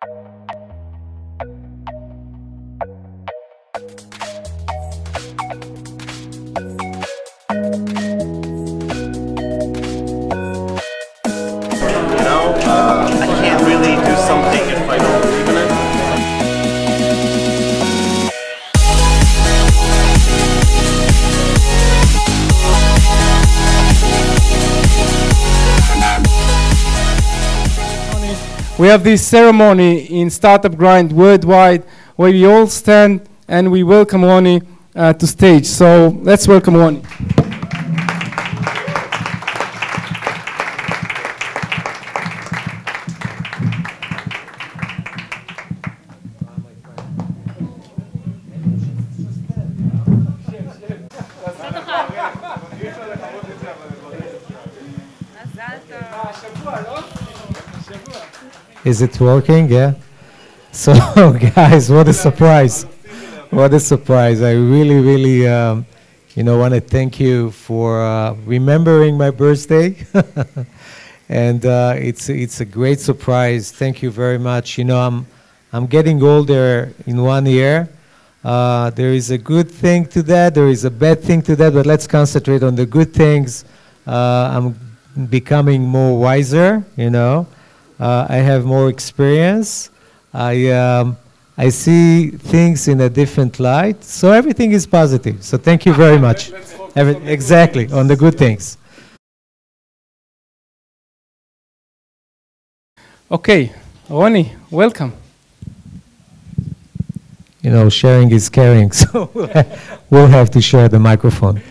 I can't really do something if I don't believe in it. We have this ceremony in Startup Grind worldwide where we all stand and we welcome Rony to stage. So let's welcome Rony. Is it working? Yeah. So, guys, what a surprise! What a surprise! I really, really, want to thank you for remembering my birthday, and it's a great surprise. Thank you very much. I'm getting older in 1 year. There is a good thing to that. There is a bad thing to that. But let's concentrate on the good things. I'm becoming more wiser. I have more experience. I see things in a different light. So everything is positive. So thank you very much. Exactly, on the good things. Okay, Rony, welcome. Sharing is caring. So we'll have to share the microphone.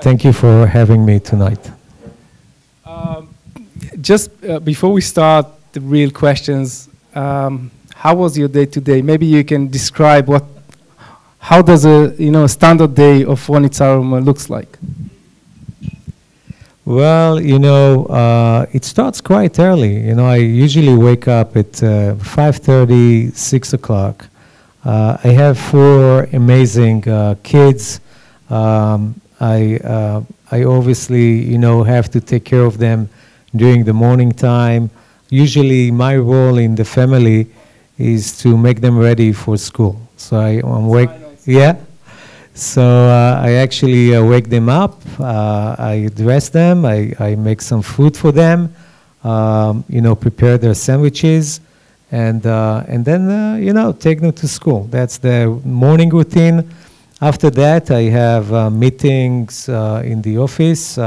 Thank you for having me tonight. Just before we start the real questions, how was your day today? Maybe you can describe how does a standard day of Rony Zarom looks like? Well, it starts quite early. I usually wake up at 5:30, 6 o'clock. I have 4 amazing kids. I obviously, have to take care of them during the morning time. Usually my role in the family is to make them ready for school. So So I actually wake them up, I dress them, I make some food for them, prepare their sandwiches, and then, take them to school. That's the morning routine. After that, I have meetings in the office.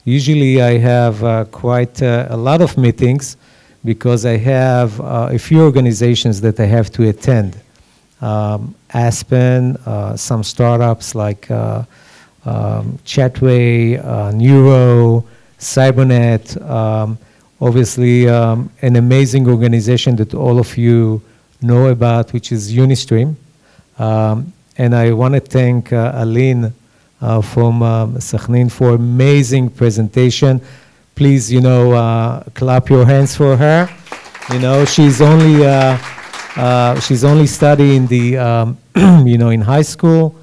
Usually I have quite a lot of meetings because I have a few organizations that I have to attend. Aspen, some startups like Chatway, Neuro, Cybernet, obviously an amazing organization that all of you know about, which is Unistream. And I want to thank Aline from Sakhnin for amazing presentation. Please, clap your hands for her. She's only studying the, in high school,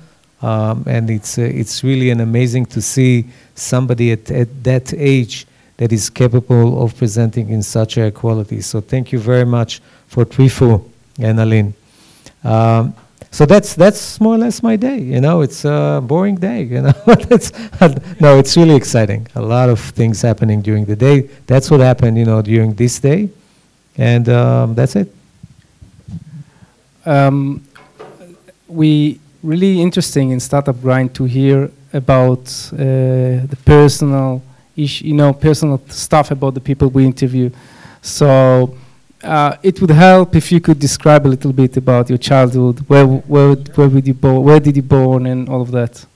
and it's really amazing to see somebody at that age that is capable of presenting in such a quality. So thank you very much for Trifu and Aline. So that's more or less my day. It's a boring day. No, it's really exciting. A lot of things happening during the day. That's what happened, during this day, and that's it. We really interesting in Startup Grind to hear about the personal issue, personal stuff about the people we interview. So it would help if you could describe a little bit about your childhood. Where did you born, and all of that?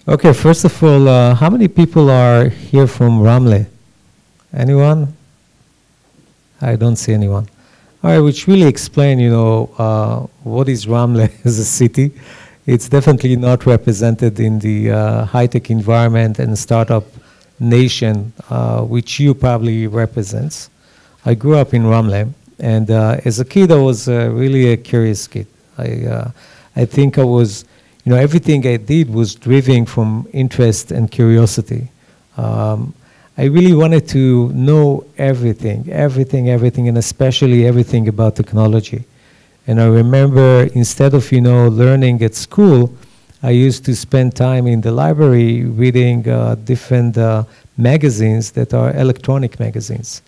Okay, first of all, how many people are here from Ramle? Anyone? I don't see anyone. All right, which really explain, what is Ramle as a city. It's definitely not represented in the high-tech environment and startup nation, which you probably represents. I grew up in Ramle, and as a kid, I was really a curious kid. I think I was, everything I did was driven from interest and curiosity. I really wanted to know everything, and especially everything about technology. And I remember instead of, learning at school, I used to spend time in the library reading different magazines that are electronic magazines.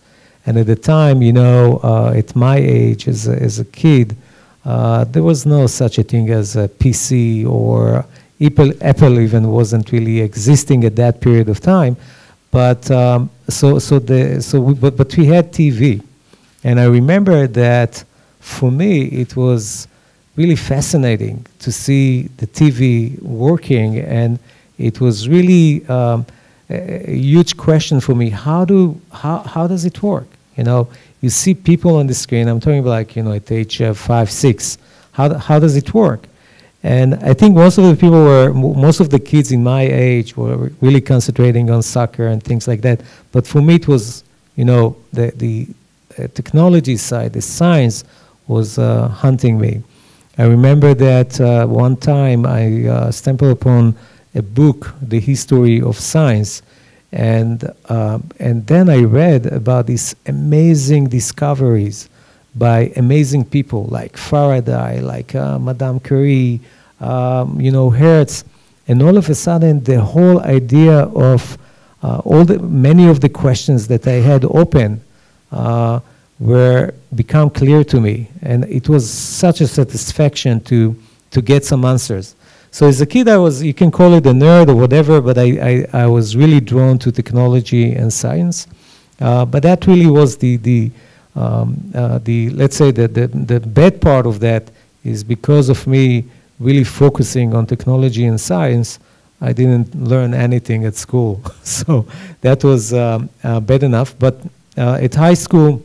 And at the time, at my age as a kid, there was no such a thing as a PC, or Apple even wasn't really existing at that period of time. But but we had TV, and I remember that for me it was really fascinating to see the TV working, and it was really a huge question for me. How does it work? You see people on the screen. I'm talking about at age 5, 6. How does it work? And I think most of the kids in my age were really concentrating on soccer and things like that. But for me, it was, the technology side, the science was hunting me. I remember that one time I stumbled upon a book, The History of Science, and then I read about these amazing discoveries by amazing people like Faraday, like Madame Curie, Hertz, and all of a sudden the whole idea of many of the questions that I had open were become clear to me, and it was such a satisfaction to get some answers. So as a kid, you can call it a nerd or whatever, but I was really drawn to technology and science. But that really was let's say the bad part of that is because of me really focusing on technology and science, I didn't learn anything at school. So that was bad enough. But at high school,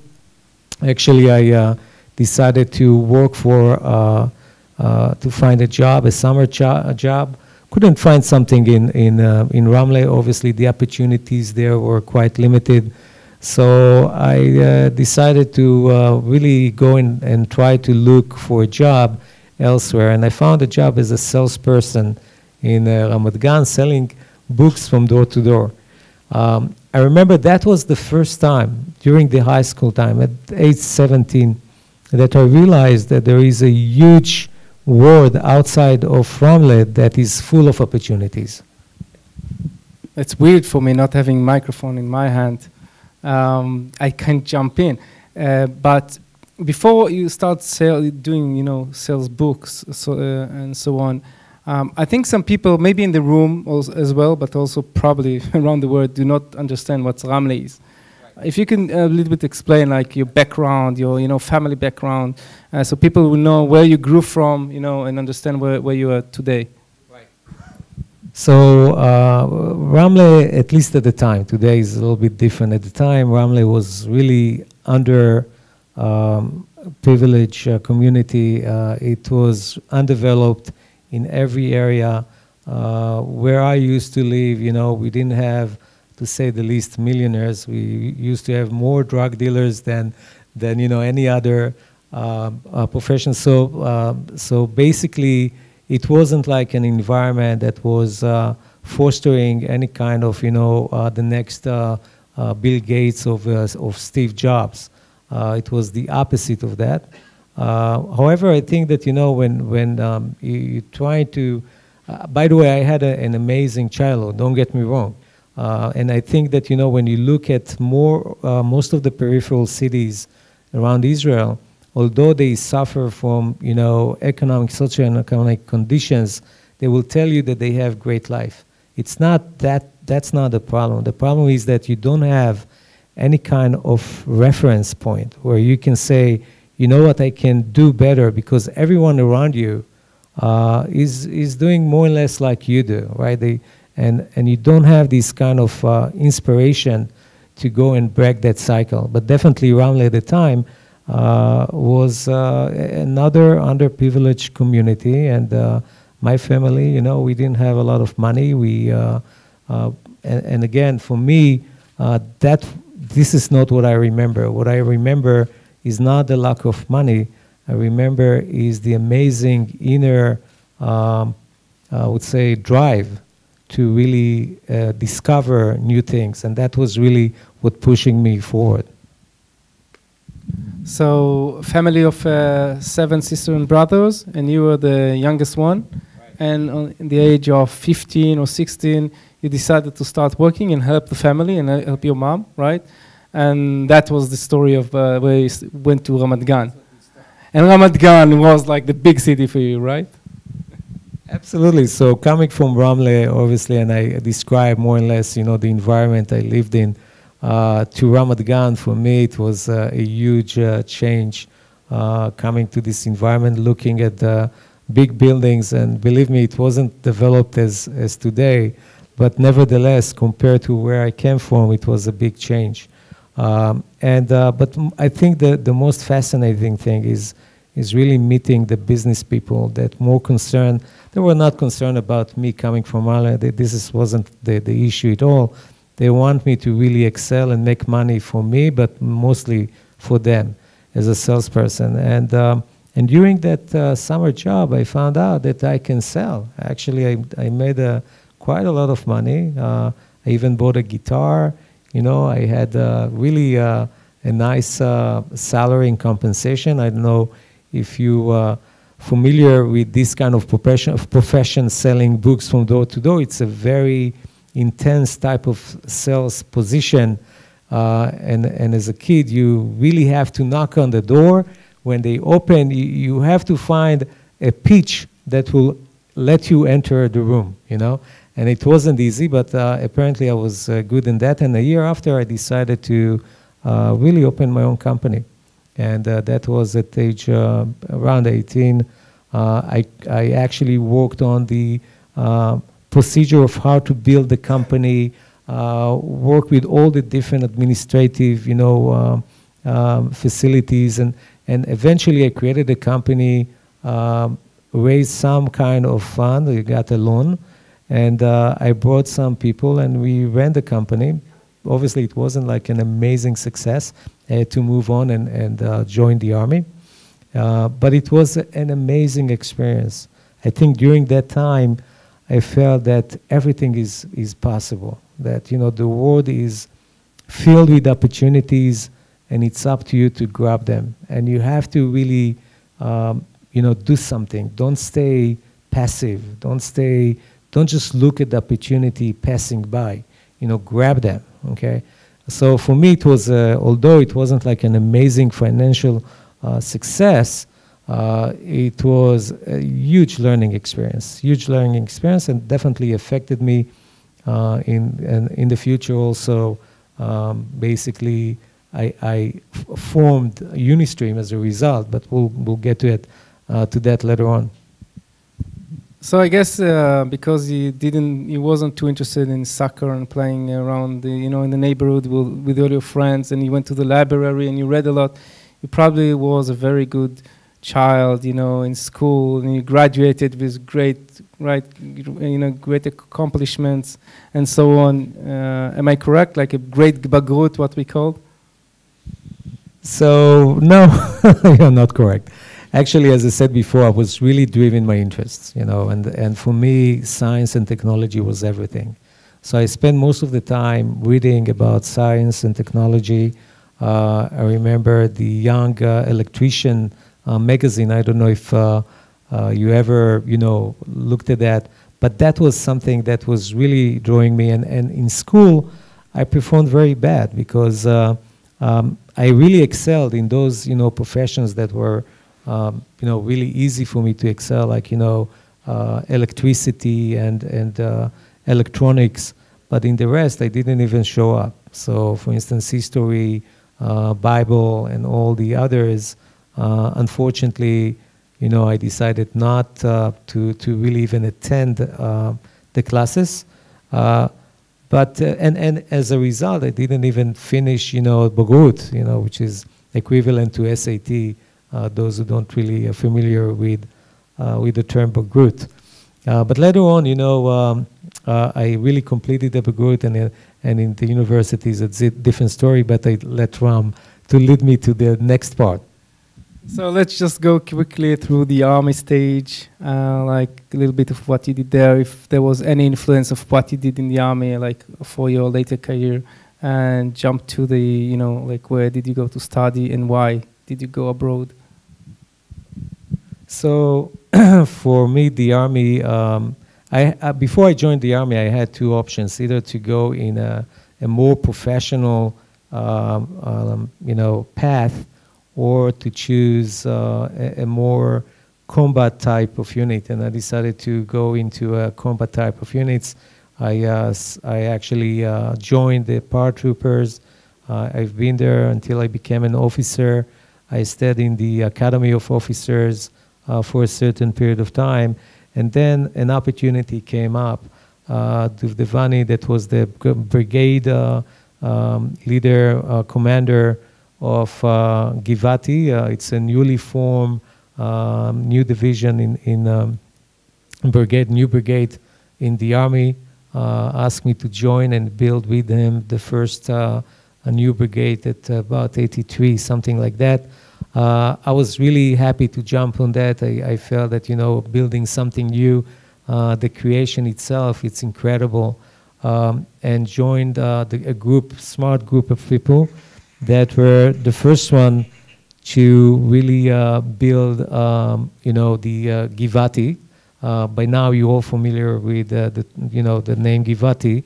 actually, I decided to work to find a job, a summer job. Couldn't find something in Ramle. Obviously, the opportunities there were quite limited. So I decided to really go and try to look for a job elsewhere. And I found a job as a salesperson in Ramat Gan, selling books from door to door. I remember that was the first time during the high school time, at age 17, that I realized that there is a huge world outside of Ramle that is full of opportunities. It's weird for me not having a microphone in my hand. I can't jump in. But before you start doing, sales books and so on, I think some people, maybe in the room as well, but also probably around the world, do not understand what Ramle is. Right. If you can a little bit explain, like your background, your family background, so people will know where you grew from, and understand where you are today. Right. So Ramle, at least at the time, today is a little bit different. At the time, Ramle was really under privileged community. It was undeveloped in every area. Where I used to live, we didn't have, to say the least, millionaires. We used to have more drug dealers than any other profession. So basically, it wasn't like an environment that was fostering any kind of, the next Bill Gates of Steve Jobs. It was the opposite of that. However, I think that, when you try to, by the way, I had an amazing childhood, don't get me wrong. And I think that, when you look at most of the peripheral cities around Israel, although they suffer from, economic, socioeconomic conditions, they will tell you that they have great life. It's not that's not the problem. The problem is that you don't have any kind of reference point where you can say, you know what, I can do better because everyone around you is doing more or less like you do, right? And you don't have this kind of inspiration to go and break that cycle. But definitely Ramle at the time was another underprivileged community, and my family, we didn't have a lot of money. And again, for me, this is not what I remember. What I remember is not the lack of money. I remember is the amazing inner, I would say, drive to really discover new things, and that was really what pushing me forward. So, family of 7 sisters and brothers, and you were the youngest one. Right. And in the age of 15 or 16, you decided to start working and help the family and help your mom, right? And that was the story of where you went to Ramat Gan. And Ramat Gan was like the big city for you, right? Absolutely. So coming from Ramle, obviously, and I describe more or less, you know, the environment I lived in, to Ramat Gan, for me, it was a huge change coming to this environment, looking at the big buildings. And believe me, it wasn't developed as today, but nevertheless, compared to where I came from, it was a big change. But I think the most fascinating thing is really meeting the business people that more concerned. They were not concerned about me coming from Ireland. Wasn't the issue at all. They want me to really excel and make money for me, but mostly for them as a salesperson. And during that summer job, I found out that I can sell. Actually, I made quite a lot of money. I even bought a guitar. You know, I had really a nice salary and compensation. I don't know if you familiar with this kind of profession selling books from door to door. It's a very intense type of sales position. And as a kid, you really have to knock on the door. When they open, you have to find a pitch that will let you enter the room, you know. And it wasn't easy, but apparently I was good in that. And a year after, I decided to really open my own company. And that was at age around 18. I actually worked on the procedure of how to build the company, work with all the different administrative, you know, facilities. And eventually I created a company, raised some kind of fund, we got a loan. And I brought some people and we ran the company. Obviously, it wasn't like an amazing success. I had to move on and join the army. But it was an amazing experience. I think during that time, I felt that everything is possible. That, you know, the world is filled with opportunities and it's up to you to grab them. And you have to really, you know, do something. Don't stay passive. Don't just look at the opportunity passing by. You know, grab them, okay? So for me, it was, although it wasn't like an amazing financial success, it was a huge learning experience, and definitely affected me in the future also. Basically, I formed Unistream as a result, but we'll get to that later on. So I guess because you wasn't too interested in soccer and playing around, in the neighborhood with all your friends, and you went to the library and you read a lot, you probably was a very good child, in school, and you graduated with great accomplishments and so on. Am I correct? Like a great bagrut, what we call? So no, you're not correct. Actually, as I said before, I was really driven by interests, and for me, science and technology was everything. So I spent most of the time reading about science and technology. I remember the Young Electrician magazine. I don't know if you ever, looked at that, but that was something that was really drawing me. And in school, I performed very bad because I really excelled in those, professions that were really easy for me to excel, like, electricity and electronics, but in the rest, I didn't even show up. So, for instance, history, Bible, and all the others, unfortunately, I decided not to really even attend the classes. But as a result, I didn't even finish, Bagrut, which is equivalent to SAT. Those who don't really are familiar with the term Bagrut. But later on, I really completed the Bagrut, and in the universities, it's a different story, but I let Ram to lead me to the next part. So let's just go quickly through the army stage, like a little bit of what you did there, if there was any influence of what you did in the army, like for your later career, and jump to the, you know, like where did you go to study and why did you go abroad? So for me, the army, before I joined the army, I had two options, either to go in a more professional, you know, path, or to choose a more combat type of unit. And I decided to go into a combat type of units. I actually joined the paratroopers. I've been there until I became an officer. I stayed in the Academy of Officers for a certain period of time. And then an opportunity came up. Duvdevani, that was the brigade leader, commander of Givati. It's a newly formed new division in brigade, new brigade in the army. Asked me to join and build with him the first a new brigade at about 83, something like that. I was really happy to jump on that. I felt that, you know, building something new, the creation itself, it's incredible. And joined a group, smart group of people that were the first one to really build, you know, the Givati. By now, you're all familiar with you know, the name Givati.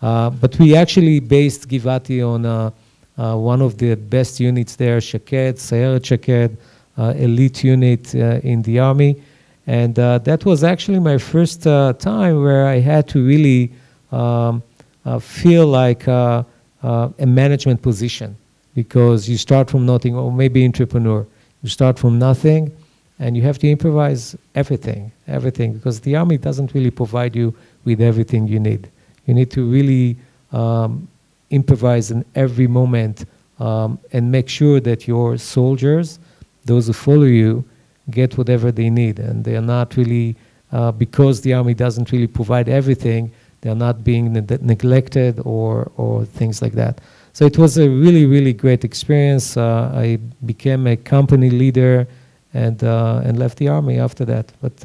But we actually based Givati on one of the best units there, Shaked, Sayeret Shaked, elite unit in the army. And that was actually my first time where I had to really feel like a management position, because you start from nothing, or maybe entrepreneur. You start from nothing, and you have to improvise everything, because the army doesn't really provide you with everything you need. You need to really improvise in every moment and make sure that your soldiers, those who follow you, get whatever they need. And they are not really, because the army doesn't really provide everything, they are not being neglected or things like that. So it was a really, really great experience. I became a company leader and left the army after that. But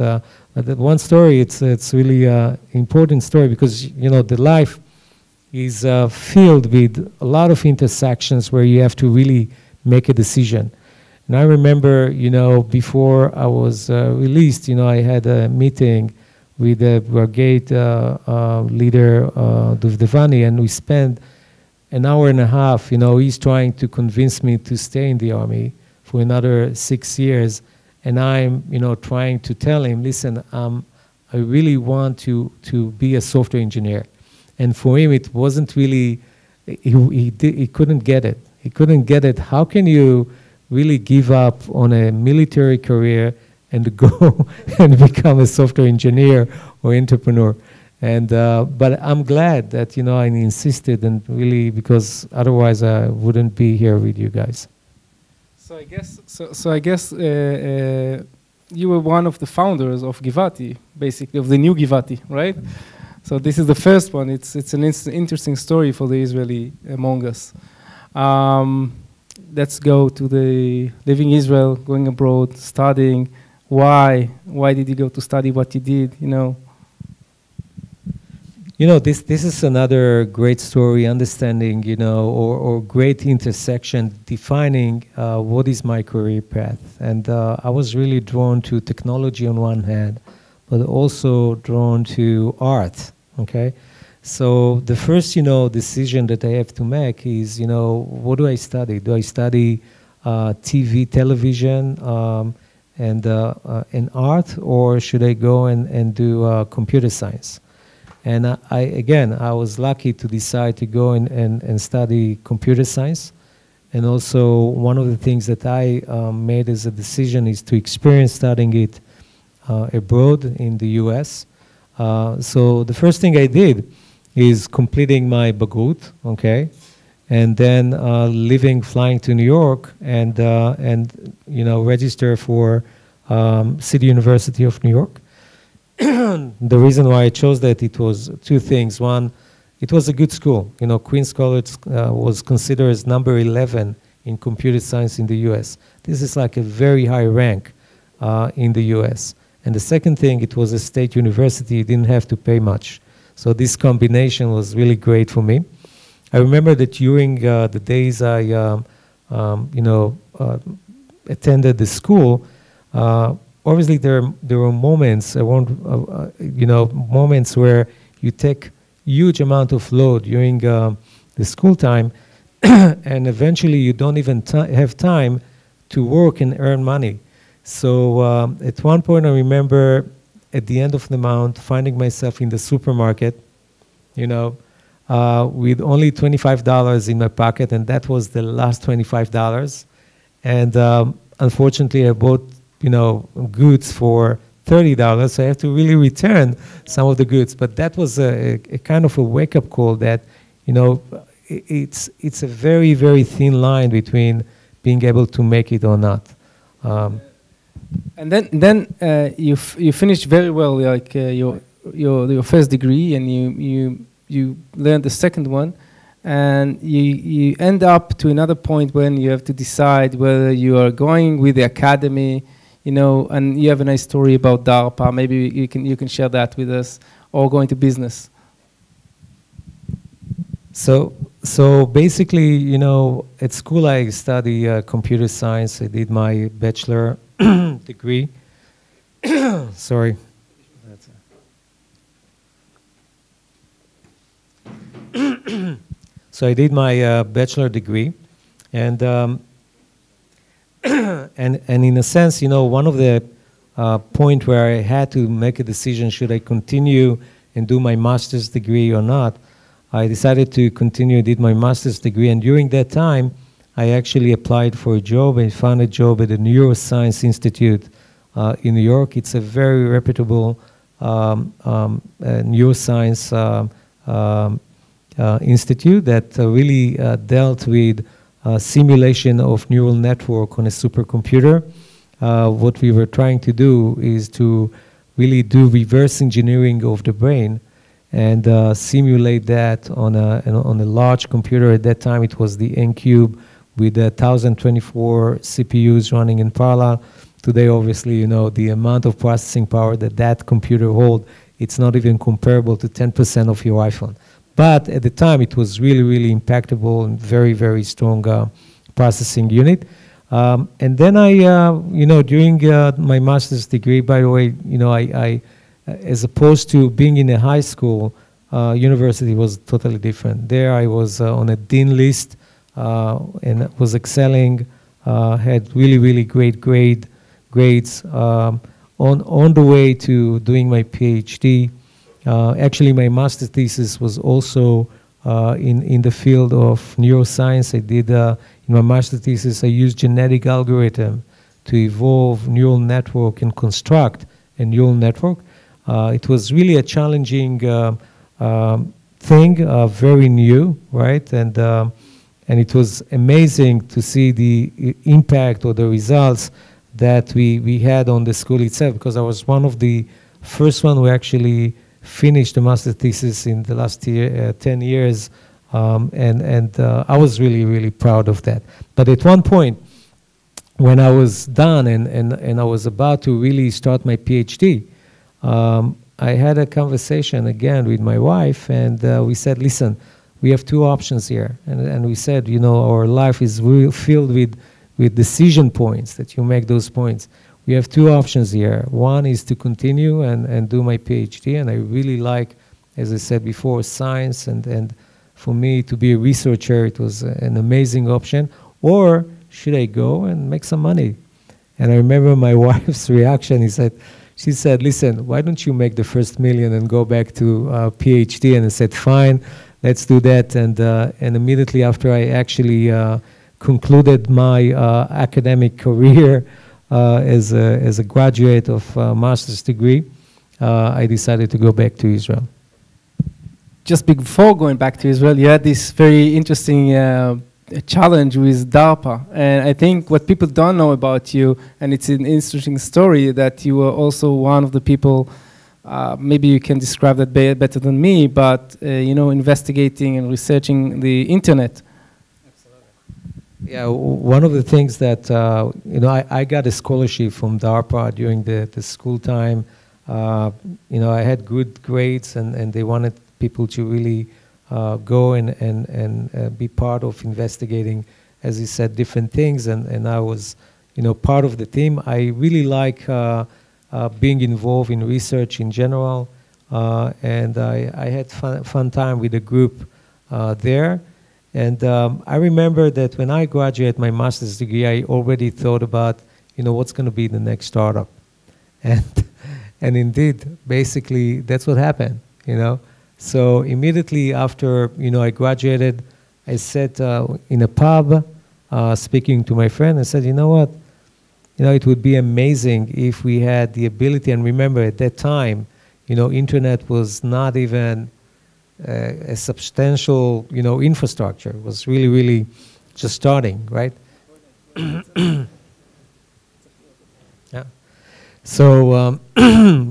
that one story, it's really an important story, because, you know, the life is filled with a lot of intersections where you have to really make a decision. And I remember, you know, before I was released, you know, I had a meeting with the brigade leader, Duvdevani, and we spent an hour and a half. You know, he's trying to convince me to stay in the army for another 6 years. And I'm, you know, trying to tell him, listen, I really want to be a software engineer. And for him, it wasn't really, he couldn't get it. He couldn't get it. How can you really give up on a military career and go and become a software engineer or entrepreneur? And but I'm glad that, you know, I insisted, and really, because otherwise I wouldn't be here with you guys. So I guess you were one of the founders of Givati, basically, of the new Givati, right? So this is the first one. It's an interesting story for the Israeli among us. Let's go to the living Israel, going abroad, studying. Why did you go to study what you did, you know? You know, this is another great story, understanding, you know, or great intersection, defining what is my career path. And I was really drawn to technology on one hand, but also drawn to art, okay? So the first, you know, decision that I have to make is, you know, what do I study? Do I study television, and art, or should I go and do computer science? And I was lucky to decide to go and study computer science. And also, one of the things that I made as a decision is to experience studying it abroad in the US. So the first thing I did is completing my Bagrut, okay? And then flying to New York and you know, register for City University of New York. The reason why I chose that, it was two things. One, it was a good school. You know, Queens College was considered as number 11 in computer science in the US. This is like a very high rank in the US. And the second thing, it was a state university, you didn't have to pay much. So this combination was really great for me. I remember that during the days I attended the school, obviously there were moments, moments where you take huge amount of load during the school time, and eventually you don't even have time to work and earn money. So at one point I remember at the end of the month finding myself in the supermarket, with only $25 in my pocket, and that was the last $25. And unfortunately I bought goods for $30, so I have to really return some of the goods. But that was a kind of a wake-up call that, it's a very, very thin line between being able to make it or not. And then you finished very well, like your first degree, and you learned the second one, and you end up to another point when you have to decide whether you are going with the academy, and you have a nice story about DARPA. Maybe you can share that with us, or going to business. So basically, at school I study computer science. I did my bachelor degree. Sorry. So I did my bachelor degree, and in a sense, one of the point where I had to make a decision, should I continue and do my master's degree or not, I decided to continue, did my master's degree, and during that time, I actually applied for a job and found a job at the Neuroscience Institute in New York. It's a very reputable neuroscience institute that really dealt with simulation of neural network on a supercomputer. What we were trying to do is to really do reverse engineering of the brain and simulate that on a large computer. At that time, it was the N-Cube with 1,024 CPUs running in parallel. Today, obviously, the amount of processing power that computer holds, it's not even comparable to 10% of your iPhone. But at the time, it was really, really impactable and very, very strong processing unit. And then I, during my master's degree, by the way, I as opposed to being in a high school, university was totally different. There I was on a dean list and was excelling, had really, really great grades on the way to doing my PhD. Actually, my master's thesis was also in the field of neuroscience. I did, in my master's thesis, I used genetic algorithm to evolve neural network and construct a neural network. It was really a challenging thing, very new, right? And it was amazing to see the impact or the results that we had on the school itself, because I was one of the first one who actually finished the master's thesis in the last 10 years, and I was really, really proud of that. But at one point, when I was done and I was about to really start my PhD, I had a conversation again with my wife, and we said, listen, we have two options here. And we said, our life is filled with decision points, that you make those points. We have two options here. One is to continue and do my PhD, and I really like, as I said before, science, and for me to be a researcher, it was an amazing option. Or should I go and make some money? And I remember my wife's reaction. She said, listen, why don't you make the first million and go back to PhD? And I said, fine, let's do that. And immediately after I actually concluded my academic career as a graduate of a master's degree, I decided to go back to Israel. Just before going back to Israel, you had this very interesting challenge with DARPA. And I think what people don't know about you, and it's an interesting story, that you were also one of the people, maybe you can describe that better than me, but investigating and researching the internet. Yeah, one of the things that, you know, I got a scholarship from DARPA during the school time. You know, I had good grades, and they wanted people to really go and be part of investigating, as you said, different things, and I was, you know, part of the team. I really like being involved in research in general, and I had fun time with the group there. And I remember that when I graduated my master's degree, I already thought about, you know, what's going to be the next startup. And indeed, basically, that's what happened, you know. So immediately after, you know, I graduated, I sat in a pub speaking to my friend. I said, you know what? You know, it would be amazing if we had the ability, and remember at that time, you know, internet was not even a substantial, you know, infrastructure. It was really, really just starting, right? Yeah. So,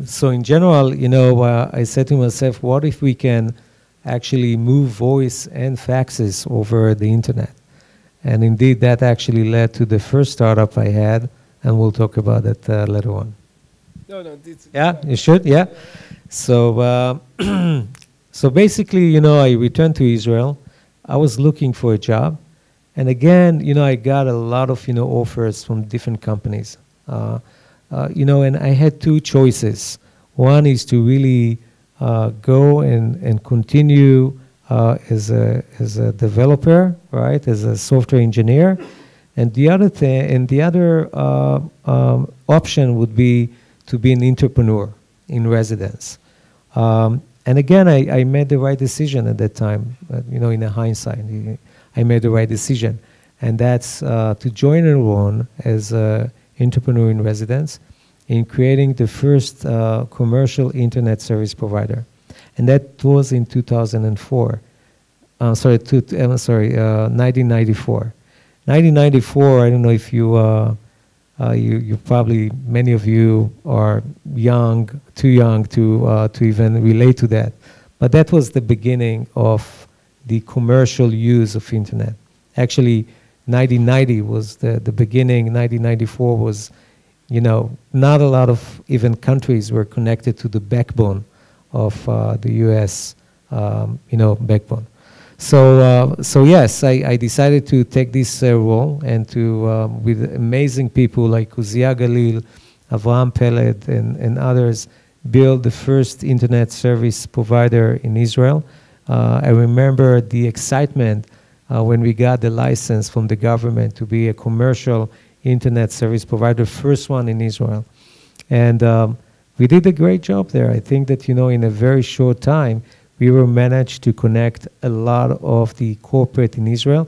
so in general, you know, I said to myself, what if we can actually move voice and faxes over the internet? And indeed, that actually led to the first startup I had, and we'll talk about it later on. No, yeah, you should, yeah. So, so basically, you know, I returned to Israel. I was looking for a job. And again, you know, I got a lot of, you know, offers from different companies. You know, and I had two choices. One is to really go and continue as a developer, right, as a software engineer. And the other thing, and the other option would be to be an entrepreneur in residence. And again, I made the right decision at that time. You know, in hindsight, I made the right decision, and that's to join Elronet as an entrepreneur in residence in creating the first commercial internet service provider, and that was in 2004. 1994. 1994. I don't know if you probably, many of you are young, too young to even relate to that. But that was the beginning of the commercial use of internet. Actually, 1990 was the beginning. 1994 was, you know, not a lot of even countries were connected to the backbone of the US, you know, backbone. So, so yes, I decided to take this role and to, with amazing people like Uzziah Galil, Avraham Peled, and others, build the first internet service provider in Israel. I remember the excitement when we got the license from the government to be a commercial internet service provider, first one in Israel. And we did a great job there. I think that, you know, in a very short time, we were managed to connect a lot of the corporate in Israel,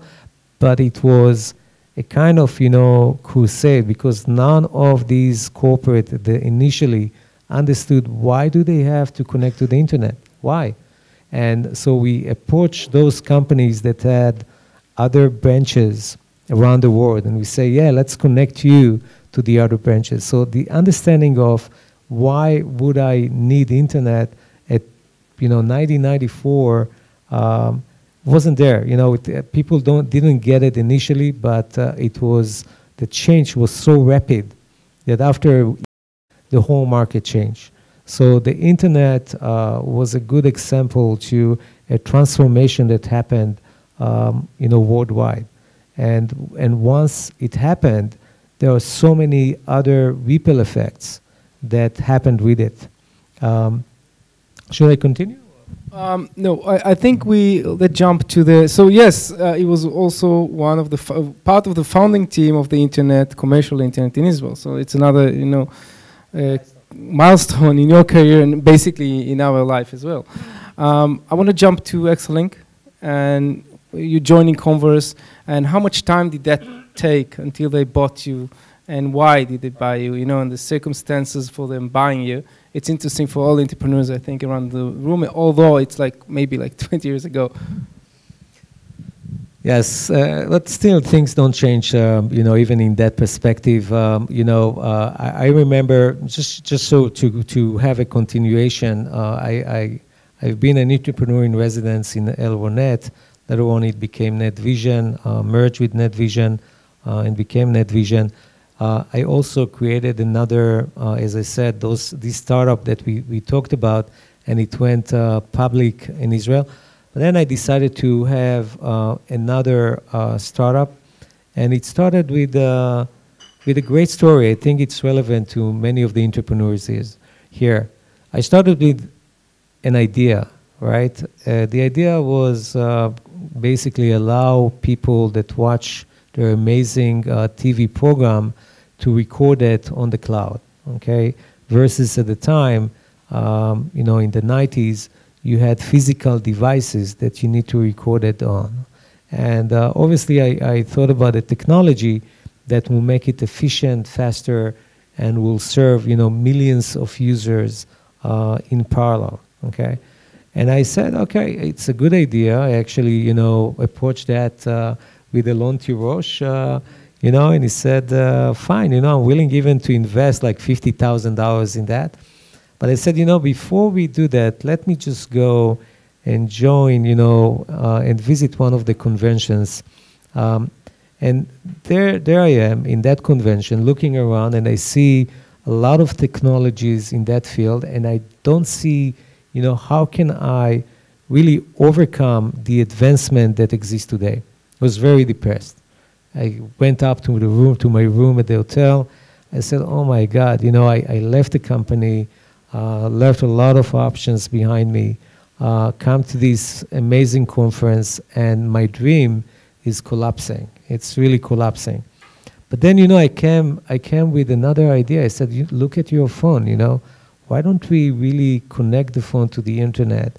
but it was a kind of, you know, crusade, because none of these corporate initially understood why do they have to connect to the internet, why? And so we approached those companies that had other branches around the world, and we say, yeah, let's connect you to the other branches. So the understanding of why would I need internet at, you know, 1994 wasn't there. You know, people didn't get it initially, but it was, the change was so rapid that after the whole market changed. So the internet was a good example to a transformation that happened, you know, worldwide. And once it happened, there are so many other ripple effects that happened with it. Should I continue? No, I think let's jump to the, so yes, it was also one of the, part of the founding team of the internet, commercial internet in Israel. So it's another, you know, milestone in your career and basically in our life as well. I want to jump to Exalink, and you joining Comverse, and how much time did that take until they bought you, and why did they buy you, you know, and the circumstances for them buying you. It's interesting for all entrepreneurs, I think, around the room, although it's like maybe like 20 years ago. Yes, but still things don't change, you know, even in that perspective. You know, I remember, just so to have a continuation, I've been an entrepreneur in residence in Elronet. Later on, it became Netvision, merged with Netvision, and became Netvision. I also created another, as I said, this startup that we talked about, and it went public in Israel. But then I decided to have another startup, and it started with a great story. I think it's relevant to many of the entrepreneurs here. I started with an idea, right? The idea was basically allow people that watch their amazing TV program to record it on the cloud, okay? Versus at the time, you know, in the 90s, you had physical devices that you need to record it on. And obviously, I thought about a technology that will make it efficient, faster, and will serve, you know, millions of users in parallel, okay? And I said, okay, it's a good idea. I actually, you know, approached that with Elon Tirosh, you know, and he said, fine, you know, I'm willing even to invest like $50,000 in that. But I said, you know, before we do that, let me just go and join, you know, and visit one of the conventions. And there I am in that convention looking around, and I see a lot of technologies in that field, and I don't see, you know, how can I really overcome the advancement that exists today. I was very depressed. I went up to my room at the hotel. I said, oh my God, you know, I left the company, left a lot of options behind me, come to this amazing conference, and my dream is collapsing. It's really collapsing. But then, you know, I came with another idea. I said, look at your phone, you know. Why don't we really connect the phone to the internet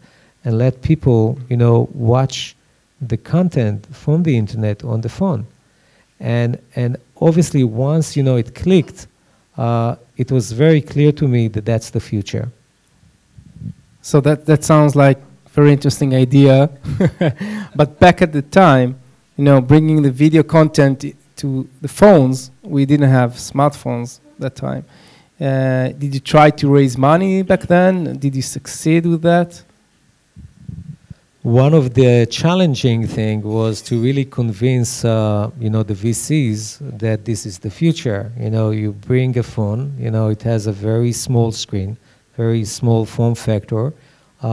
and let people, you know, watch the content from the internet on the phone? And obviously, once, you know, it clicked, it was very clear to me that that's the future. So that sounds like a very interesting idea. But back at the time, you know, bringing the video content to the phones, we didn't have smartphones at that time. Did you try to raise money back then? Did you succeed with that? One of the challenging things was to really convince, you know, the VCs that this is the future. You know, you bring a phone, you know, it has a very small screen, very small form factor,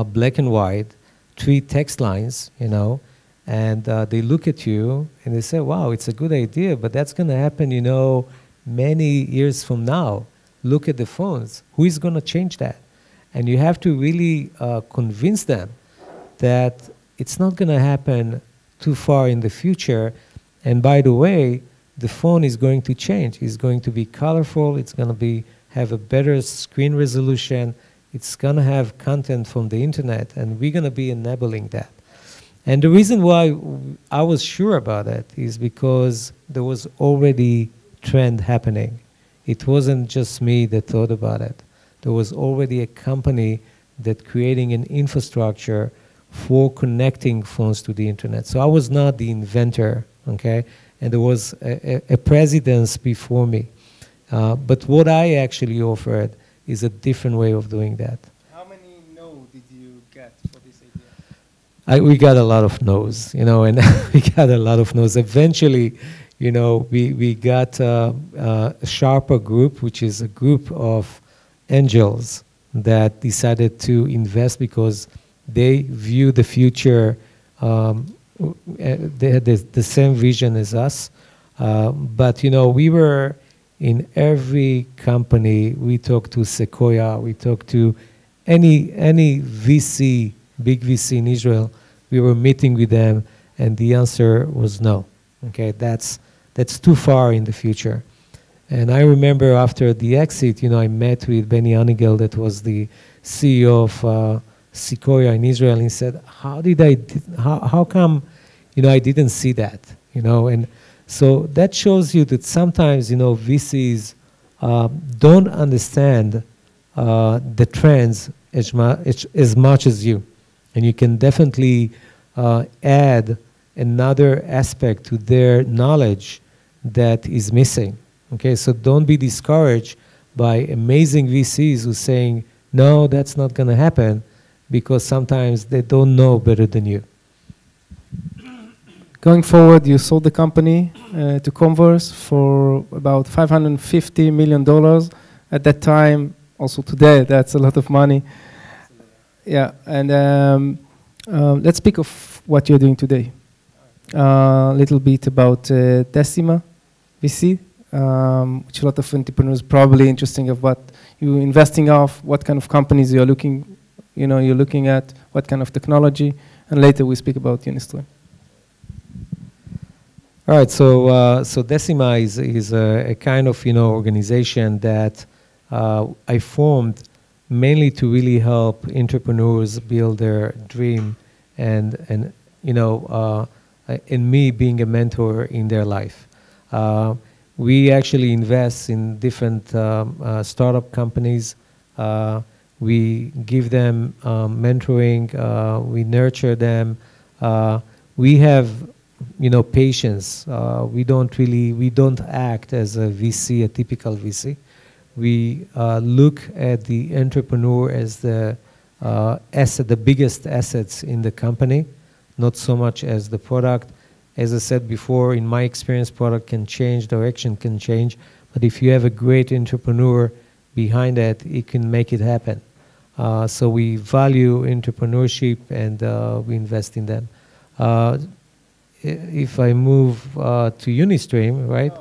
black and white, 3 text lines, you know, and they look at you and they say, wow, it's a good idea, but that's going to happen, you know, many years from now. Look at the phones. Who is going to change that? And you have to really convince them that it's not going to happen too far in the future. And by the way, the phone is going to change. It's going to be colorful. It's going to have a better screen resolution. It's going to have content from the internet, and we're going to be enabling that. And the reason why I was sure about it is because there was already trend happening. It wasn't just me that thought about it. There was already a company that creating an infrastructure for connecting phones to the internet. So I was not the inventor, okay? And there was a precedence before me. But what I actually offered is a different way of doing that. How many no did you get for this idea? We got a lot of no's, you know, and we got a lot of no's. Eventually, you know, we got a Sharper Group, which is a group of angels that decided to invest because they view the future, they had the same vision as us. But, you know, we were in every company. We talked to Sequoia, we talked to any VC, big VC in Israel. We were meeting with them, and the answer was no. Okay, that's too far in the future. And I remember after the exit, you know, I met with Benny Hanigel, that was the CEO of Sequoia in Israel, and he said, how come, you know, I didn't see that, you know? And so that shows you that sometimes, you know, VCs don't understand the trends as much as you. And you can definitely add another aspect to their knowledge that is missing. Okay, so don't be discouraged by amazing VCs who are saying, no, that's not going to happen, because sometimes they don't know better than you. Going forward, you sold the company to Comverse for about $550 million. At that time, also today, that's a lot of money. Yeah, and let's speak of what you're doing today. A little bit about Decima VC, which a lot of entrepreneurs probably interesting of what you're investing of, what kind of companies you're looking, you're looking at, what kind of technology, and later we speak about Unistream. All right, so Decima is a kind of organization that I formed mainly to really help entrepreneurs build their dream, and me being a mentor in their life. We actually invest in different startup companies. We give them mentoring. We nurture them. We have patience. We don't act as a VC, a typical VC. We look at the entrepreneur as the asset, the biggest assets in the company, not so much as the product. As I said before, in my experience, product can change, direction can change, but if you have a great entrepreneur behind it, it can make it happen. So we value entrepreneurship and we invest in them. If I move to Unistream, right?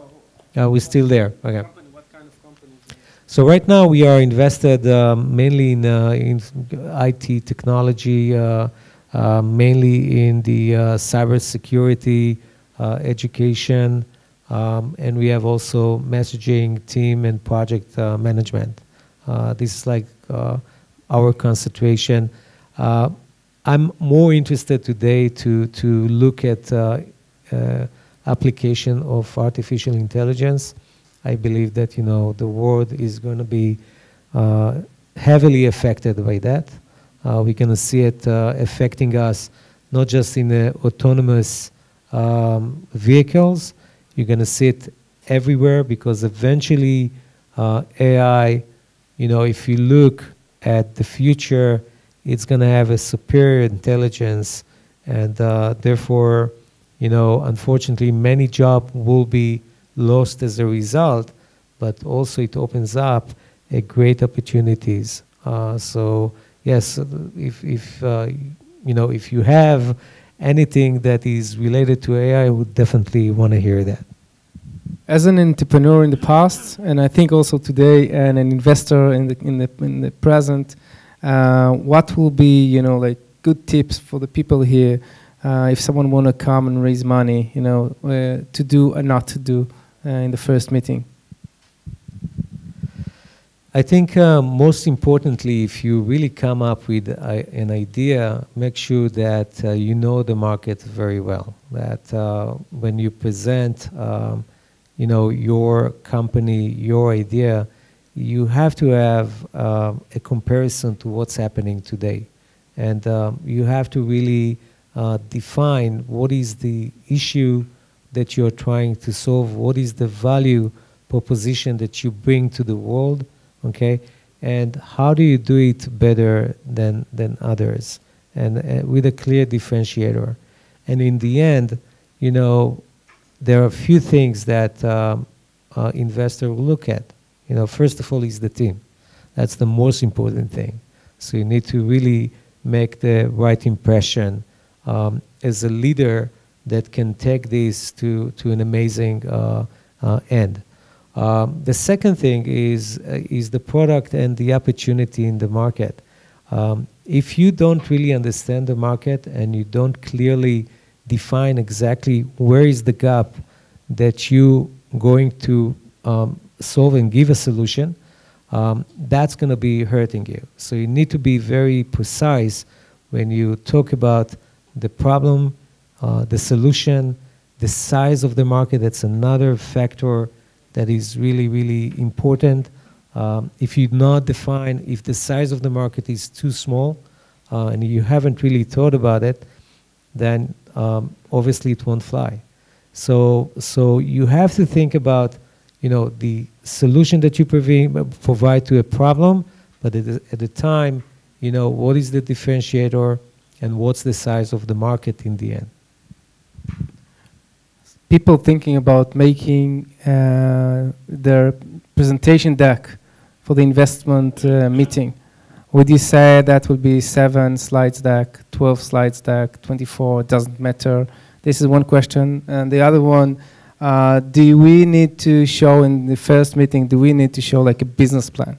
We're still there. Okay. What kind of company? So right now we are invested mainly in IT technology, mainly in the cybersecurity, education, and we have also messaging, team, and project management. This is like our concentration. I'm more interested today to look at application of artificial intelligence. I believe that the world is going to be heavily affected by that. We're going to see it affecting us not just in the autonomous vehicles. You're going to see it everywhere because eventually AI, if you look at the future, it's going to have a superior intelligence, and therefore, unfortunately, many jobs will be lost as a result, but also it opens up great opportunities. So yes, if you have anything that is related to AI, I would definitely want to hear that. As an entrepreneur in the past, and I think also today, and an investor in the present, what will be like good tips for the people here if someone want to come and raise money, to do and not to do in the first meeting? I think most importantly, if you really come up with an idea, make sure that you know the market very well. That when you present, your company, your idea, you have to have a comparison to what's happening today, and you have to really define what is the issue that you're trying to solve, what is the value proposition that you bring to the world. Okay, and how do you do it better than others, and with a clear differentiator? And in the end, there are a few things that investor will look at. First of all is the team. That's the most important thing. So you need to really make the right impression as a leader that can take this to an amazing end. The second thing is the product and the opportunity in the market. If you don't really understand the market and you don't clearly define exactly where is the gap that you going to solve and give a solution, that's going to be hurting you. So you need to be very precise when you talk about the problem, the solution, the size of the market. That's another factor that is really, really important. If you not define, if the size of the market is too small and you haven't really thought about it, then obviously it won't fly. So you have to think about, the solution that you provide to a problem, but at the time, what is the differentiator and what's the size of the market in the end. people thinking about making their presentation deck for the investment meeting, would you say that would be 7 slides deck, 12 slides deck, 24, doesn't matter? This is one question. And the other one, do we need to show in the first meeting, do we need to show like a business plan?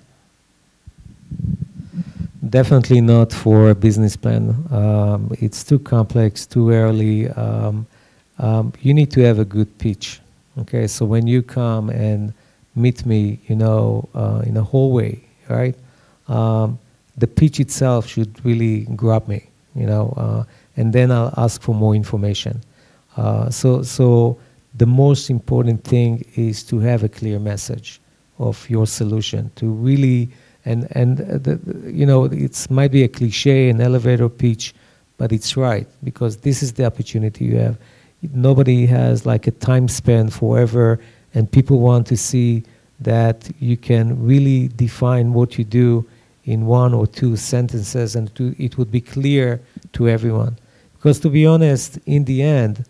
Definitely not for a business plan. It's too complex, too early. You need to have a good pitch. Okay, so when you come and meet me, you know, in a hallway, right? The pitch itself should really grab me, you know, and then I'll ask for more information. So the most important thing is to have a clear message of your solution, to really, you know, it might be a cliche, an elevator pitch, but it's right, because this is the opportunity you have. Nobody has like a time span forever, and people want to see that you can really define what you do in 1 or 2 sentences, and it would be clear to everyone. Because to be honest, in the end,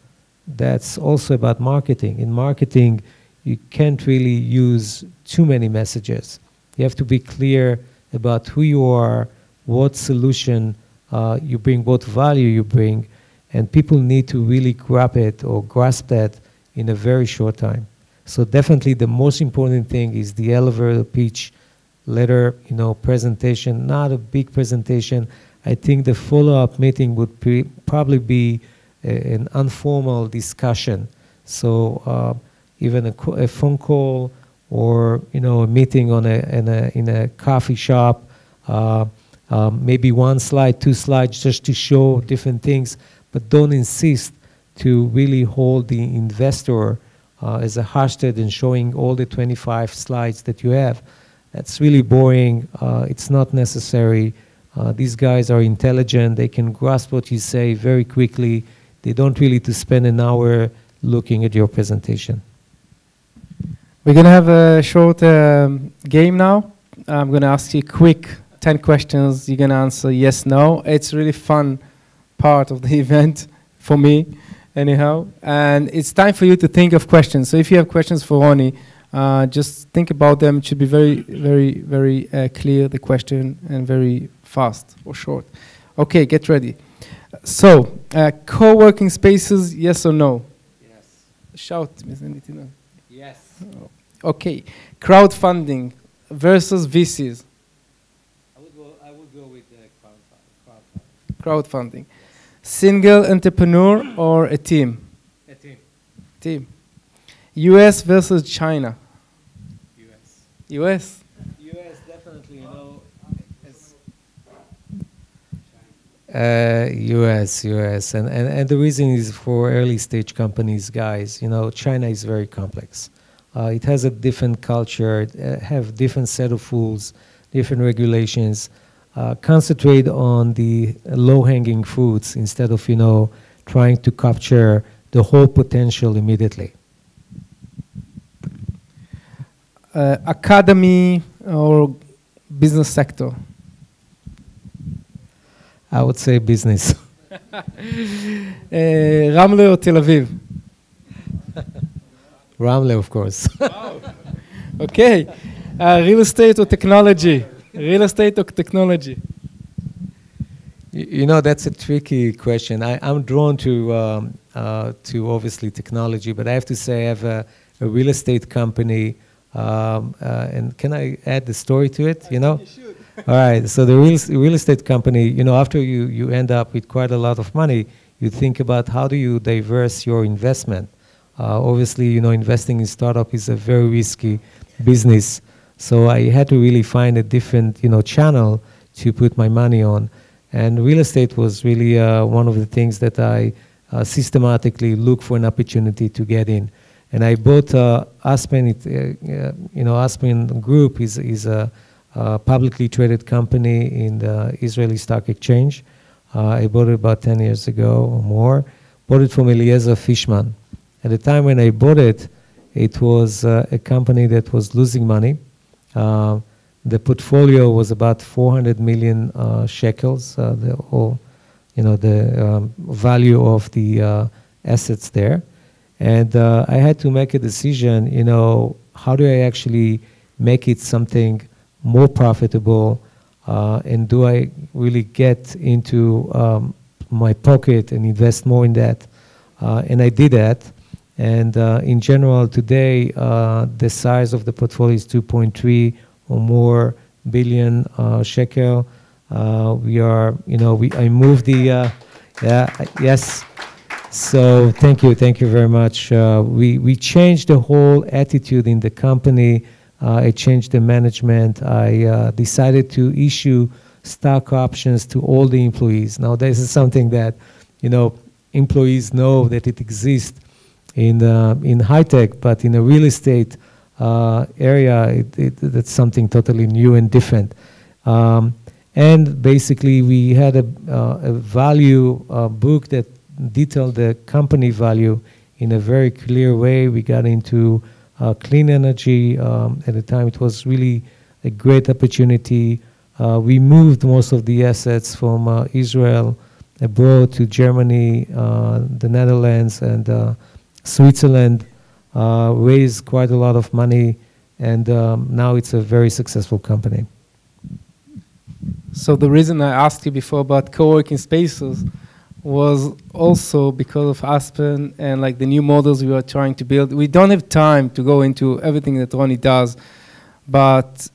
that's also about marketing. In marketing, you can't really use too many messages. You have to be clear about who you are, what solution you bring, what value you bring, and people need to really grab it or grasp that in a very short time. So definitely the most important thing is the elevator pitch, letter, you know, presentation, not a big presentation. I think the follow-up meeting would probably be an informal discussion. So even a phone call, or you know, a meeting on in a coffee shop, maybe 1 slide, 2 slides, just to show different things, but don't insist to really hold the investor as a hostage and showing all the 25 slides that you have. That's really boring. It's not necessary. These guys are intelligent. They can grasp what you say very quickly. They don't really to spend an hour looking at your presentation. We're going to have a short game now. I'm going to ask you quick 10 questions. You're going to answer yes, no. It's really fun part of the event for me, anyhow. And it's time for you to think of questions. So if you have questions for Rony, just think about them. It should be very, very, very clear, the question, and very fast or short. Okay, get ready. So, co-working spaces, yes or no? Yes. Shout, Ms. Nitina. Yes. Okay, crowdfunding versus VCs. I would go with crowdfunding. Crowdfunding. Single entrepreneur or a team? A team. Team. US versus China? US. US? US, definitely, you know. US. And the reason is for early stage companies, guys, you know, China is very complex. It has a different culture, have different set of rules, different regulations. Concentrate on the low-hanging fruits instead of, you know, trying to capture the whole potential immediately. Academy or business sector? I would say business. Ramle or Tel Aviv? Ramle, of course. Wow. Okay. Real estate or technology? Real estate or technology? You know, that's a tricky question. I'm drawn to obviously technology, but I have to say I have a real estate company. And can I add the story to it, you know? All right, so the real estate company, you know, after you end up with quite a lot of money, you think about how do you diverse your investment. Obviously, you know, investing in startup is a very risky business. So I had to really find a different, you know, channel to put my money on. And real estate was really one of the things that I systematically look for an opportunity to get in. And I bought Aspen. You know, Aspen Group is a publicly traded company in the Israeli Stock Exchange. I bought it about 10 years ago or more. Bought it from Eliezer Fishman. At the time when I bought it, it was a company that was losing money. The portfolio was about 400 million shekels. The value of the assets there. And I had to make a decision, you know, how do I actually make it something more profitable, and do I really get into my pocket and invest more in that? And I did that. And in general, today, the size of the portfolio is 2.3 or more billion shekel. We are, you know, I moved the, yes. So thank you very much. We changed the whole attitude in the company. I changed the management. I decided to issue stock options to all the employees. Now this is something that, you know, employees know that it exists in high tech, but in a real estate area, that's something totally new and different. And basically, we had a value book that detailed the company value in a very clear way. We got into clean energy. At the time, it was really a great opportunity. We moved most of the assets from Israel abroad to Germany, the Netherlands, and Switzerland, raised quite a lot of money, and now it's a very successful company. So the reason I asked you before about co-working spaces was also because of Aspen and like the new models we are trying to build. We don't have time to go into everything that Rony does, but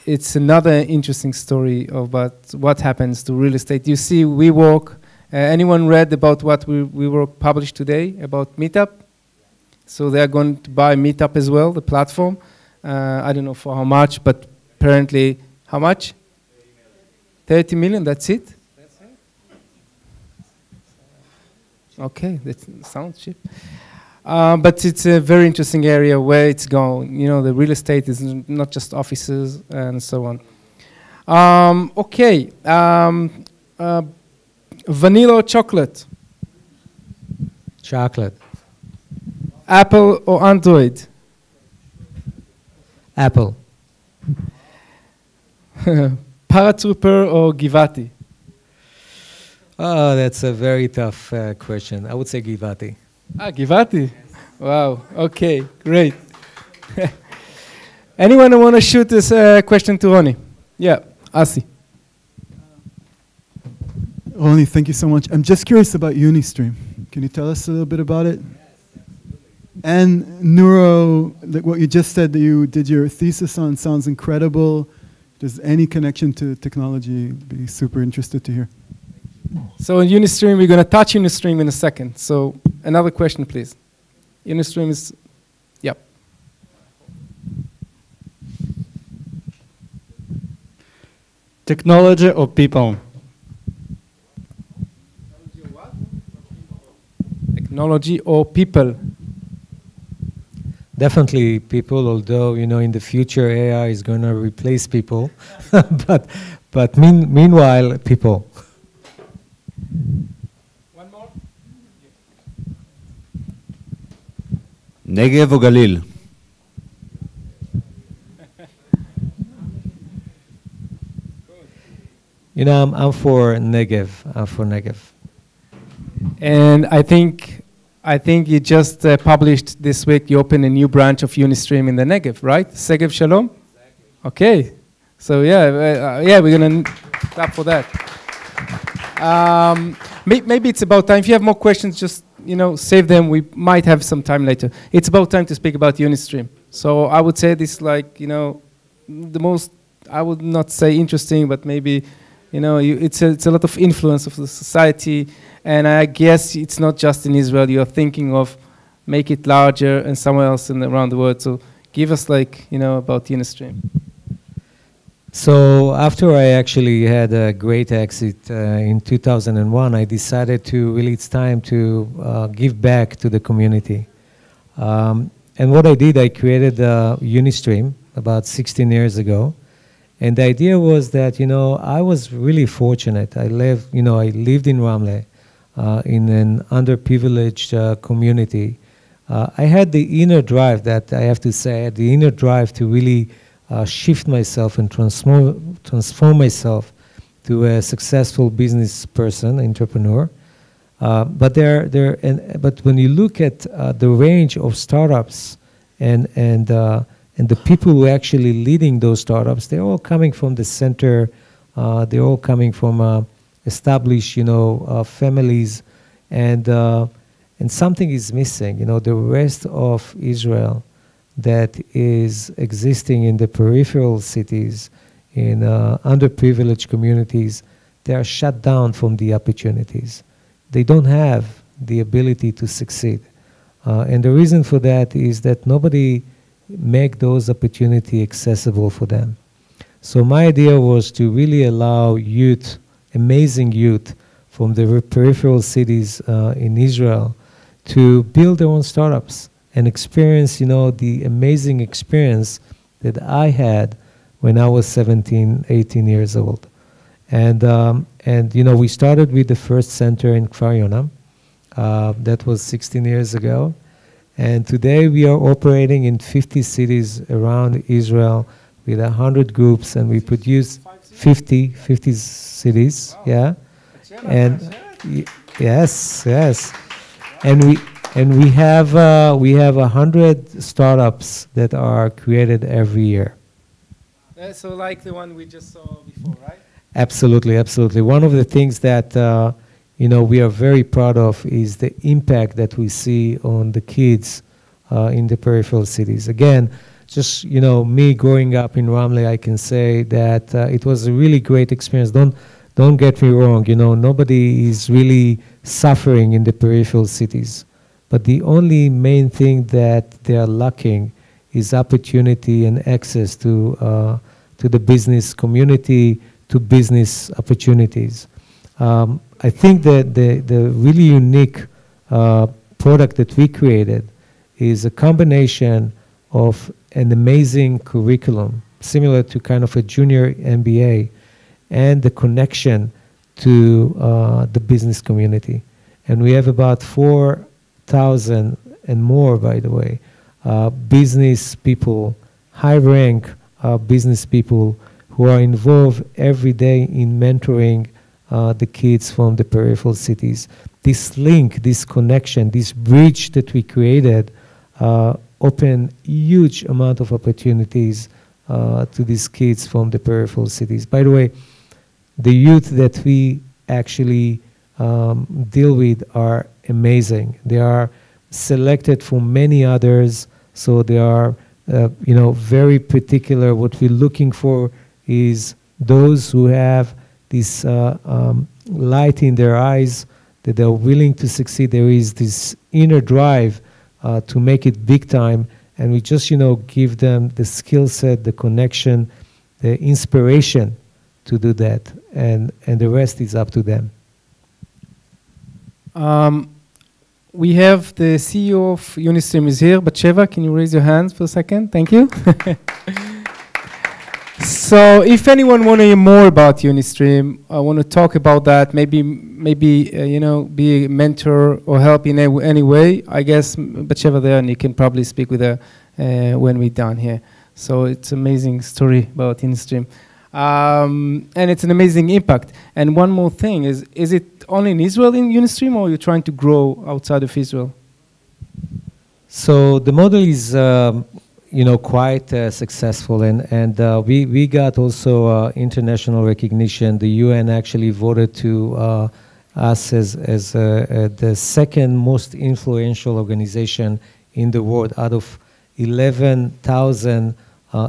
it's another interesting story about what happens to real estate. You see WeWork. Anyone read about what WeWork published today about Meetup? So they are going to buy Meetup as well, the platform. I don't know for how much, but apparently, how much? 30 million, that's it? That's it. Okay, that sounds cheap. But it's a very interesting area where it's going. You know, the real estate is not just offices and so on. Okay, vanilla or chocolate? Chocolate. Apple or Android? Apple. Paratrooper or Givati? Oh, that's a very tough question. I would say Givati. Ah, Givati. Wow. Okay, great. Anyone want to shoot this question to Rony? Yeah, Asi. Rony, thank you so much. I'm just curious about Unistream. Can you tell us a little bit about it? And neuro, like what you just said that you did your thesis on, sounds incredible. If there's any connection to technology, I'd be super interested to hear. So in Unistream, we're going to touch Unistream in a second. So another question, please. Unistream is, yep. Technology or people? Technology or people? Definitely people, although, you know, in the future AI is going to replace people. but meanwhile, people. One more? נגב או גליל? You know, I'm for Negev. I'm for Negev. And I think you just published this week, you opened a new branch of Unistream in the Negev, right? Segev Shalom? Exactly. Okay. So yeah, we're going to clap for that. Maybe it's about time. If you have more questions, just, you know, save them. We might have some time later. It's about time to speak about Unistream. So I would say this, like, you know, the most, I would not say interesting, but maybe, you know, it's a lot of influence of the society. And I guess it's not just in Israel. You're thinking of make it larger and somewhere else around the world. So give us, like, you know, about Unistream. So after I actually had a great exit in 2001, I decided it's time to give back to the community. And what I did, I created Unistream about 16 years ago. And the idea was that, you know, I was really fortunate. I lived in Ramle, in an underprivileged community. I had the inner drive that I have to say, I had the inner drive to really shift myself and transform myself to a successful business person, entrepreneur. But when you look at the range of startups and the people who are actually leading those startups, they're all coming from the center. They're all coming from established, families, and something is missing. The rest of Israel that is existing in the peripheral cities, in underprivileged communities, they are shut down from the opportunities. They don't have the ability to succeed. And the reason for that is that nobody make those opportunities accessible for them. So my idea was to really allow youth, amazing youth from the peripheral cities in Israel to build their own startups and experience, the amazing experience that I had when I was 17, 18 years old. And we started with the first center in Kfar Yonam. That was 16 years ago. And today we are operating in 50 cities around Israel with 100 groups, and we produce 50 cities, wow. Yeah. And yes. And we have 100 startups that are created every year. So like the one we just saw before, right? Absolutely. One of the things that we are very proud of is the impact that we see on the kids in the peripheral cities. Again, just me growing up in Ramle, I can say that it was a really great experience. Don't get me wrong. Nobody is really suffering in the peripheral cities, but the only main thing that they are lacking is opportunity and access to the business community, to business opportunities. I think that the really unique product that we created is a combination of an amazing curriculum, similar to kind of a junior MBA, and the connection to the business community. And we have about 4,000 and more, by the way, business people, high-rank business people who are involved every day in mentoring the kids from the peripheral cities. This link, this connection, this bridge that we created open huge amount of opportunities to these kids from the peripheral cities. By the way, the youth that we actually deal with are amazing. They are selected from many others, so they are very particular. What we're looking for is those who have this light in their eyes, that they're willing to succeed. There is this inner drive to make it big time, and we just give them the skill set, the connection, the inspiration to do that, and the rest is up to them. We have the CEO of Unistream is here, Batsheva, can you raise your hands for a second? Thank you. So if anyone want to hear more about Unistream, I want to talk about that, maybe be a mentor or help in any way, I guess Batsheva there, and you can probably speak with her when we're done here. So it's an amazing story about Unistream. And it's an amazing impact. And one more thing, is it only in Israel in Unistream, or are you trying to grow outside of Israel? So the model is quite successful, and we got also international recognition. The UN actually voted to us as the second most influential organization in the world out of 11,000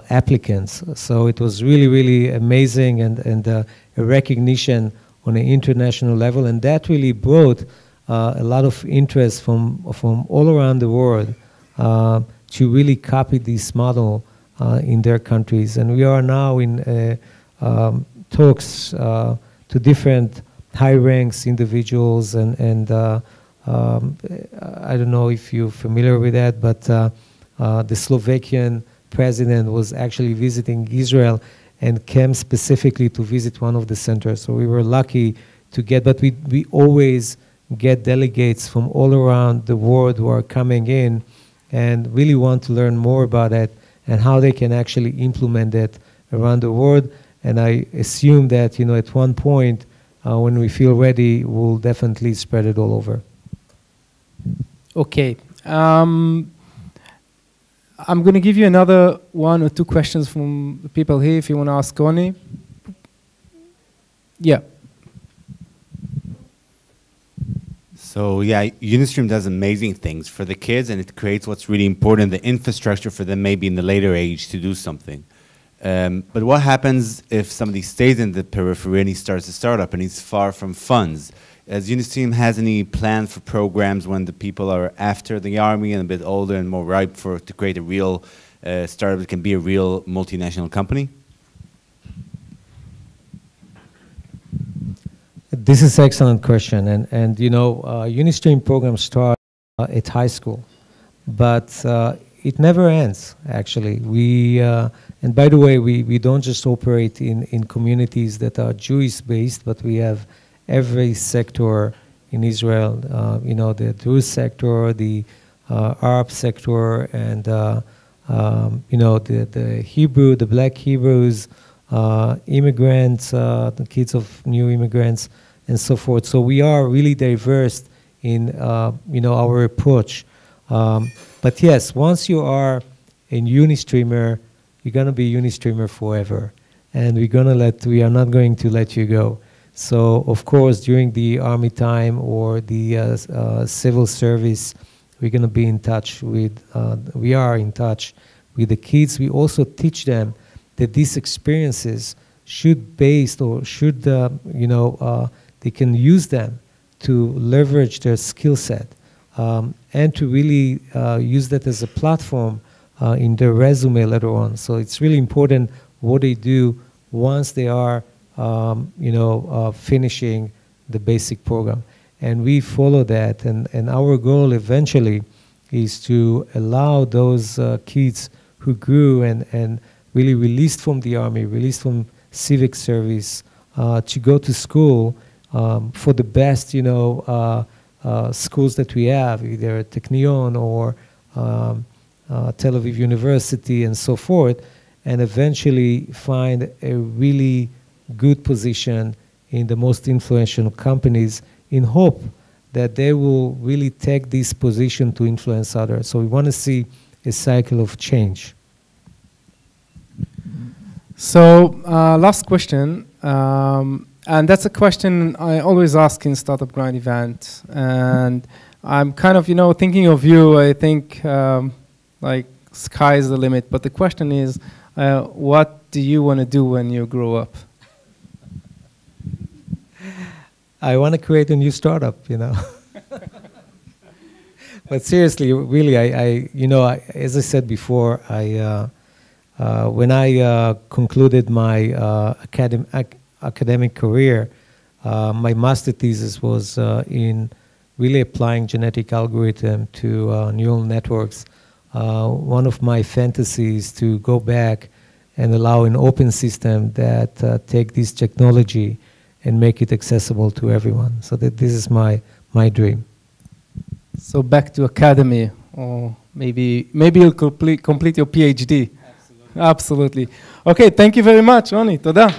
applicants. So it was really, really amazing, and a recognition on an international level, and that really brought a lot of interest from all around the world to really copy this model in their countries. And we are now in talks to different high ranks individuals, and I don't know if you're familiar with that, but the Slovakian president was actually visiting Israel and came specifically to visit one of the centers. So we were lucky to get, but we always get delegates from all around the world who are coming in and really want to learn more about it and how they can actually implement it around the world. And I assume that, at one point, when we feel ready, we'll definitely spread it all over. Okay. I'm going to give you another 1 or 2 questions from the people here if you want to ask Rony. Yeah. So yeah, Unistream does amazing things for the kids, and it creates what's really important, the infrastructure for them maybe in the later age to do something. But what happens if somebody stays in the periphery and he starts a startup and he's far from funds? Does Unistream has any plan for programs when the people are after the army and a bit older and more ripe to create a real startup that can be a real multinational company? This is an excellent question, and you know, Unistream programs start at high school, but it never ends. Actually, and by the way, we don't just operate in communities that are Jewish-based, but we have every sector in Israel. You know, the Druze sector, the Arab sector, and you know, the Hebrew, the Black Hebrews, immigrants, the kids of new immigrants, and so forth. So we are really diverse in you know, our approach. But yes, once you are a Unistreamer, you're going to be Unistreamer forever, and we are not going to let you go. So of course, during the army time or the civil service, we're going to be in touch with. We are in touch with the kids. We also teach them that these experiences should you know, they can use them to leverage their skill set and to really use that as a platform in their resume later on. So it's really important what they do once they are, you know, finishing the basic program. And we follow that, and our goal eventually is to allow those kids who grew and really released from the army, released from civic service, to go to school for the best, you know, schools that we have, either Technion or Tel Aviv University and so forth, and eventually find a really good position in the most influential companies in hope that they will really take this position to influence others. So we want to see a cycle of change. So last question, and that's a question I always ask in Startup Grind event, and I'm kind of, you know, thinking of you. I think like sky's the limit, but the question is, what do you want to do when you grow up? I want to create a new startup, you know. But seriously, really, you know, as I said before, when I concluded my academic career, my master thesis was in really applying genetic algorithm to neural networks. One of my fantasies to go back and allow an open system that take this technology and make it accessible to everyone. So that this is my dream. So back to academy, or maybe you'll complete your PhD. Absolutely. Absolutely. Okay, thank you very much, Rony. Toda.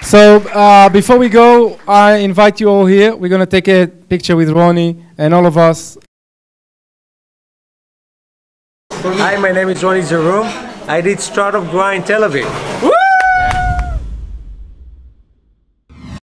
So before we go, I invite you all here. We're going to take a picture with Rony and all of us. Hi, my name is Rony Zarom. I did Startup Grind Tel Aviv. Woo!